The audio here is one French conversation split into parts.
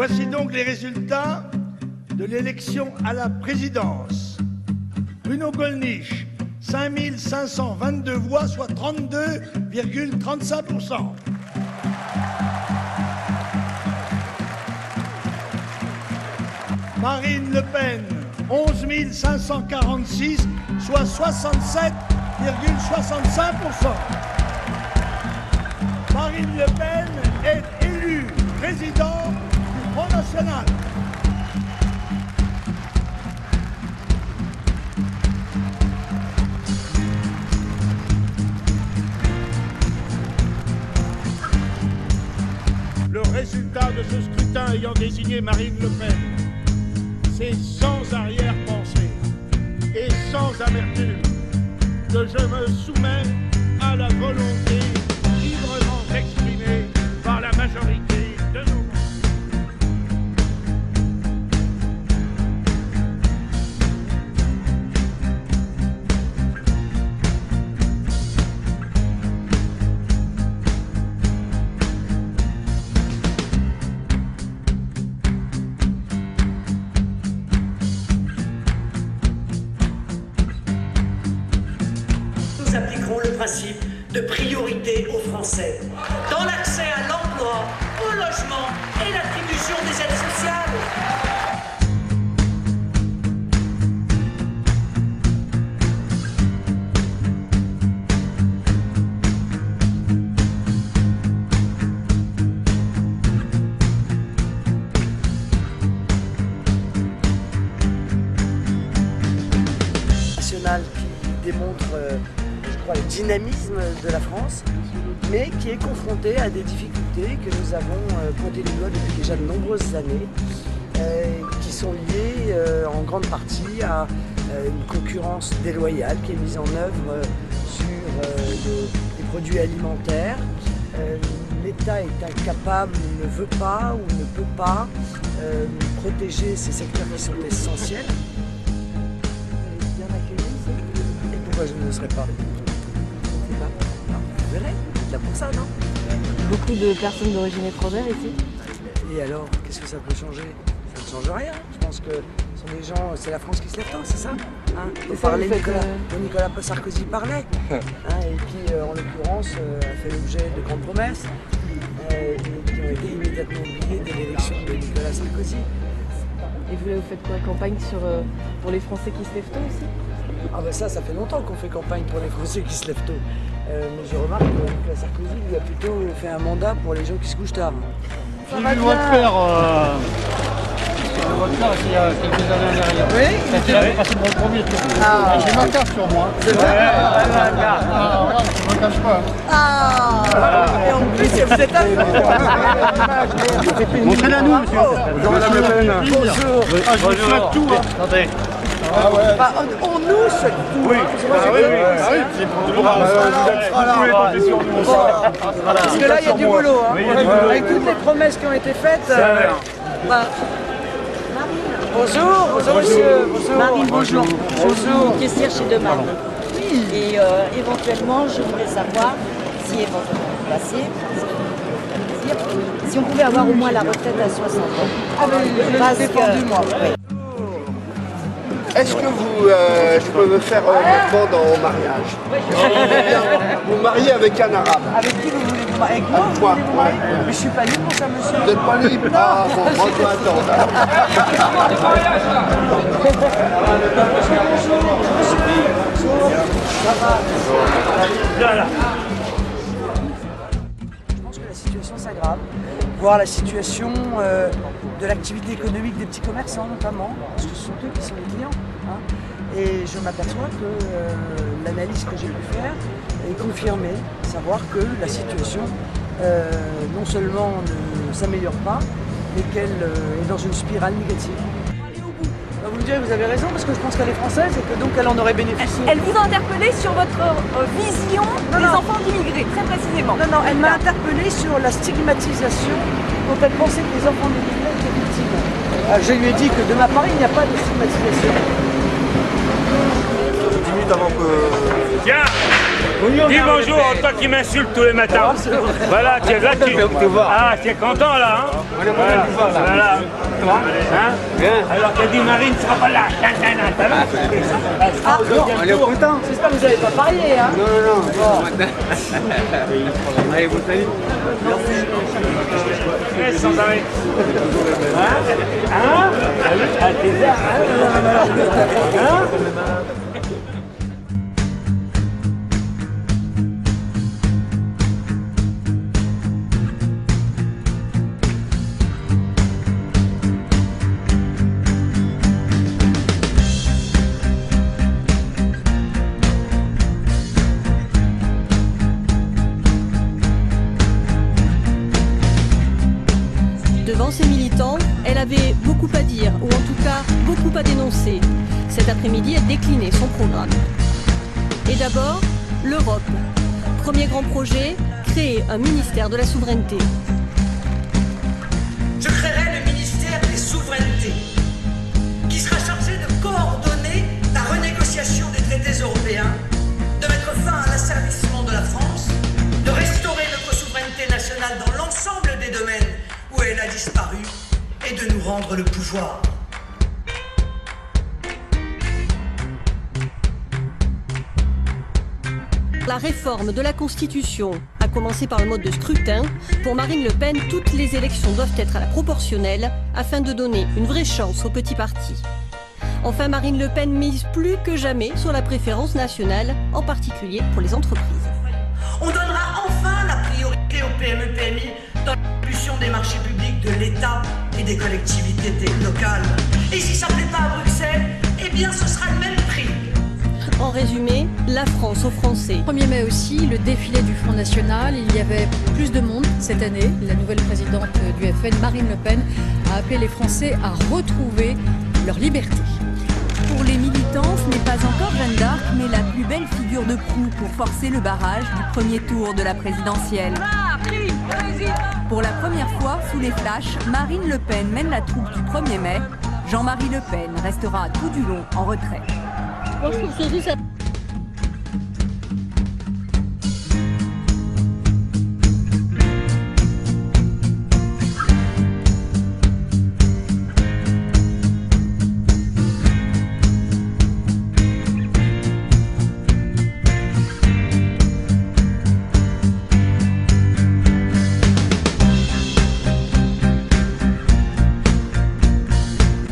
Voici donc les résultats de l'élection à la présidence. Bruno Gollnisch, 5522 voix, soit 32,35%. Marine Le Pen, 11 546, soit 67,65%. Marine Le Pen est élue présidente du Front National. Le résultat de ce scrutin ayant désigné Marine Le Pen, c'est sans arrière-pensée et sans amertume que je me soumets à la volonté librement exprimée par la majorité de nos membres. Nous appliquerons le principe de priorité aux Français dans l'accès à l'emploi, au logement et l'attribution des aides sociales. National qui démontre, je crois, le dynamisme de la France, mais qui est confronté à des difficultés que nous avons pointées du doigt depuis déjà de nombreuses années, qui sont liées en grande partie à une concurrence déloyale qui est mise en œuvre sur les produits alimentaires. L'État est incapable, ne veut pas ou ne peut pas protéger ces secteurs qui sont essentiels. Pourquoi je ne le serais pas? Je sais pas. Non, vous verrez, c'est là pour ça, non? Beaucoup de personnes d'origine étrangère ici. Et alors, qu'est-ce que ça peut changer? Ça ne change rien. Je pense que ce sont des gens, c'est la France qui se lève tôt, c'est ça, hein? C'est ça, Nicolas Sarkozy parlait, hein, et qui, en l'occurrence, a fait l'objet de grandes promesses, qui ont été immédiatement oubliées dès l'élection de Nicolas Sarkozy. Et vous faites quoi, campagne pour les Français qui se lèvent tôt aussi? Ah ben ça fait longtemps qu'on fait campagne pour les Français qui se lèvent tôt. Mais je remarque que Nicolas Sarkozy lui a plutôt fait un mandat pour les gens qui se couchent tard. J'ai eu le droit de faire il y a quelques années en arrière. Oui. C'était la façon de mon premier tour. Ah. J'ai ma carte sur moi. C'est vrai? Je ne me cache pas. Ah. Et en plus, vous êtes à Montrez-la nous, monsieur. Bonjour Madame Le Pen. Bonjour. Ah, je vous souhaite tout. Attendez. Ah ouais. Bah, on nous souhaite tout. Oui. C'est pour parce que là, il y a du boulot. Hein. Avec toutes les promesses qui ont été faites. Bonjour, bonjour monsieur. Bonjour. Marine, bonjour. Bonjour. Caissière chez Demain. Et éventuellement, je voulais savoir si éventuellement placé, si on pouvait avoir au moins la retraite à 60 ans. Ah ben, je l'ai défendu moi. Oui. Est-ce que je peux me faire maintenant dans mon mariage? Vous me mariez avec un arabe. Avec qui vous voulez vous marier? Avec moi? Moi, ouais. Mais je suis pas libre pour ça, monsieur. Vous n'êtes pas libre? Ah bon, moi je dois attendre. Je pense que la situation s'aggrave, voire la situation de l'activité économique des petits commerçants notamment, parce que ce sont eux qui sont les clients. Hein. Et je m'aperçois que l'analyse que j'ai pu faire est confirmée, savoir que la situation non seulement ne s'améliore pas, mais qu'elle est dans une spirale négative. Vous me direz, vous avez raison, parce que je pense qu'elle est française et que donc elle en aurait bénéficié. Elle vous a interpellé sur votre vision des enfants d'immigrés, très précisément. Non, elle m'a interpellé sur la stigmatisation dont elle pensait que les enfants d'immigrés étaient victimes. Je lui ai dit que de ma part, il n'y a pas de stigmatisation. 10 minutes avant que... Tiens Dis bonjour à toi qui m'insulte tous les matins. Voilà, tu es là, tu es content là, hein? Voilà. Hein? Alors t'as dit Marine ne sera pas là. On est content. J'espère que vous n'avez pas parié, hein? Non. Allez, vous salut. Sans arrêt. Hein? À tes airs, hein? Devant ses militants, elle avait beaucoup à dire, ou en tout cas beaucoup à dénoncer. Cet après-midi, elle déclinait son programme. Et d'abord, l'Europe. Premier grand projet, créer un ministère de la souveraineté. Je créerai le ministère des souverainetés, qui sera chargé de coordonner la renégociation des traités européens, de mettre fin à l'asservissement de la France, de restaurer notre souveraineté nationale dans l'ensemble des domaines où elle a disparu et de nous rendre le pouvoir. La réforme de la Constitution, à commencer par le mode de scrutin, pour Marine Le Pen, toutes les élections doivent être à la proportionnelle afin de donner une vraie chance aux petits partis. Enfin, Marine Le Pen mise plus que jamais sur la préférence nationale, en particulier pour les entreprises. On donnera enfin la priorité aux PME-PMI dans l'attribution des marchés publics de l'État et des collectivités locales. Et si ça ne plaît pas à Bruxelles, eh bien ce sera le même prix. En résumé, la France aux Français. 1er mai aussi, le défilé du Front National. Il y avait plus de monde cette année. La nouvelle présidente du FN, Marine Le Pen, a appelé les Français à retrouver leur liberté. Pour les militants, ce n'est pas encore Jeanne d'Arc, mais la plus belle figure de proue pour forcer le barrage du premier tour de la présidentielle. Pour la première fois, sous les flashs, Marine Le Pen mène la troupe du 1er mai. Jean-Marie Le Pen restera tout du long en retrait. Moi, je trouve surtout ça.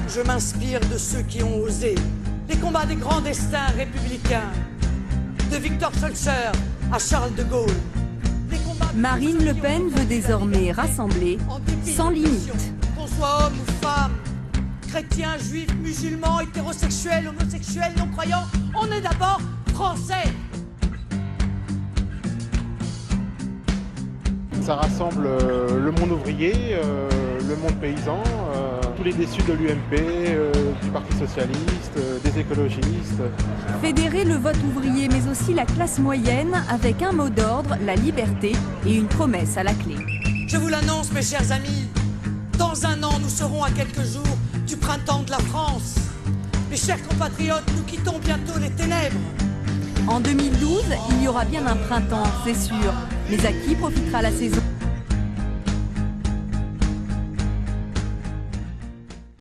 Je m'inspire de ceux qui ont osé les combats des grands destins républicains, de Victor Schœlcher à Charles de Gaulle. Marine Le Pen veut désormais rassembler sans limite. Qu'on soit homme ou femme, chrétien, juif, musulman, hétérosexuel, homosexuel, non-croyant, on est d'abord français. Ça rassemble le monde ouvrier, le monde paysan, tous les déçus de l'UMP, du Parti Socialiste, des écologistes. Fédérer le vote ouvrier, mais aussi la classe moyenne, avec un mot d'ordre, la liberté, et une promesse à la clé. Je vous l'annonce, mes chers amis, dans un an, nous serons à quelques jours du printemps de la France. Mes chers compatriotes, nous quittons bientôt les ténèbres. En 2012, il y aura bien un printemps, c'est sûr. Mais à qui profitera la saison ?